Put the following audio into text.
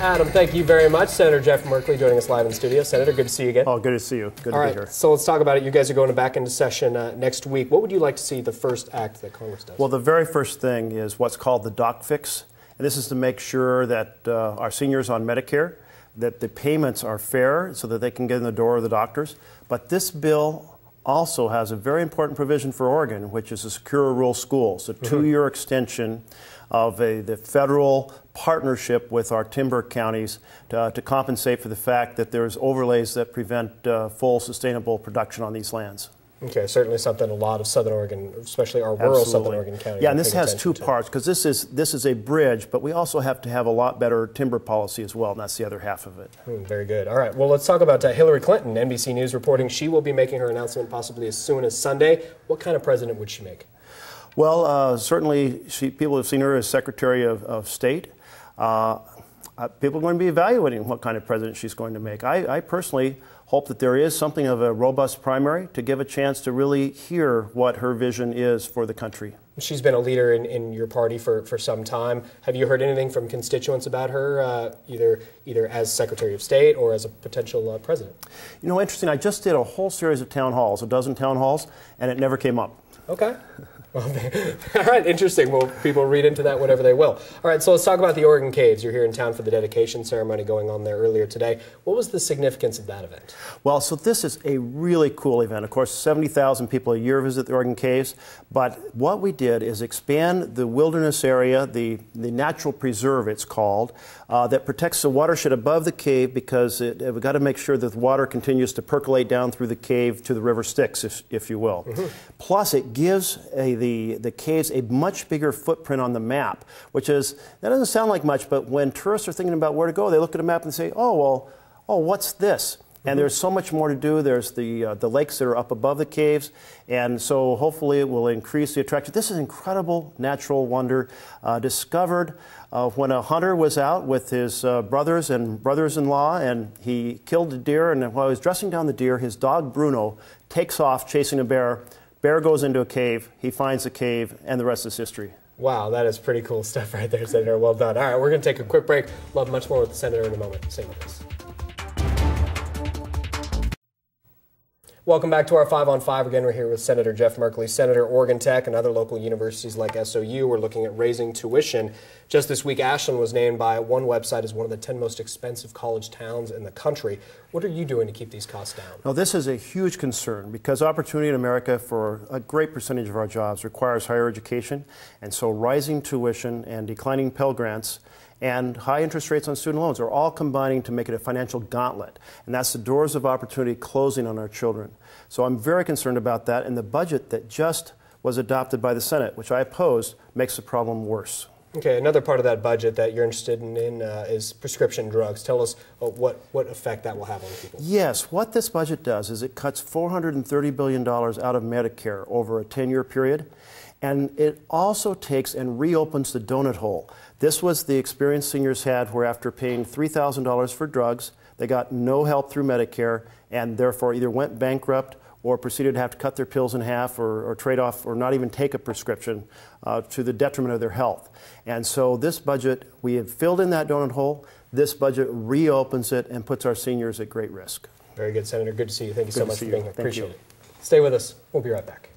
Adam, thank you very much. Senator Jeff Merkley joining us live in studio. Senator, good to see you again. Oh, good to see you. Good to be here. So let's talk about it. You guys are going back into session next week. What would you like to see the first act that Congress does? Well, the very first thing is what's called the doc fix. And this is to make sure that our seniors on Medicare, that the payments are fair so that they can get in the door of the doctors. But this bill also has a very important provision for Oregon, which is a secure rural schools, a two-year extension of the federal partnership with our timber counties to compensate for the fact that there's overlays that prevent full sustainable production on these lands. Okay, certainly something a lot of Southern Oregon, especially our rural Southern Oregon counties. Yeah, and this has two parts, because this is a bridge, but we also have to have a lot better timber policy as well, and that's the other half of it. Very good. All right, well, let's talk about Hillary Clinton. NBC News reporting she will be making her announcement possibly as soon as Sunday. What kind of president would she make? Well, certainly people have seen her as Secretary of State. People are going to be evaluating what kind of president she's going to make. I personally hope that there is something of a robust primary to give a chance to really hear what her vision is for the country. She's been a leader in your party for some time. Have you heard anything from constituents about her, either as Secretary of State or as a potential president? You know, interesting, I just did a whole series of town halls, a dozen town halls, and it never came up. Okay. All right, interesting. Well, people read into that whatever they will. All right, so let's talk about the Oregon Caves. You're here in town for the dedication ceremony going on there earlier today. What was the significance of that event? Well, so this is a really cool event. Of course, 70,000 people a year visit the Oregon Caves, but what we did is expand the wilderness area, the natural preserve it's called, that protects the watershed above the cave, because we've got to make sure that the water continues to percolate down through the cave to the river Styx, if you will. Plus, it gives the caves a much bigger footprint on the map, which is, that doesn't sound like much, but when tourists are thinking about where to go, they look at a map and say, oh, well, what's this? And there's so much more to do. There's the lakes that are up above the caves, and so hopefully it will increase the attraction. This is an incredible natural wonder discovered when a hunter was out with his brothers and brothers-in-law, and he killed a deer, and while he was dressing down the deer, his dog Bruno takes off chasing a bear. Bear goes into a cave, he finds the cave, and the rest is history. Wow, that is pretty cool stuff right there, Senator. Well done. All right, we're going to take a quick break. We'll have much more with the Senator in a moment. Stay with us. Welcome back to our 5 on 5. Again, we're here with Senator Jeff Merkley, Senator, Oregon Tech, and other local universities like SOU. We're looking at raising tuition. Just this week, Ashland was named by one website as one of the 10 most expensive college towns in the country. What are you doing to keep these costs down? Well, this is a huge concern, because opportunity in America for a great percentage of our jobs requires higher education, and so rising tuition and declining Pell Grants and high interest rates on student loans are all combining to make it a financial gauntlet. And that's the doors of opportunity closing on our children. So I'm very concerned about that, and the budget that just was adopted by the Senate, which I opposed, makes the problem worse. Okay, another part of that budget that you're interested in is prescription drugs. Tell us what effect that will have on people. Yes, what this budget does is it cuts $430 billion out of Medicare over a 10-year period. And it also takes and reopens the donut hole. This was the experience seniors had where after paying $3,000 for drugs, they got no help through Medicare and therefore either went bankrupt or proceeded to have to cut their pills in half or trade off or not even take a prescription to the detriment of their health. And so this budget, we have filled in that donut hole. This budget reopens it and puts our seniors at great risk. Very good, Senator. Good to see you. Thank you so much for being here. Appreciate it. Stay with us. We'll be right back.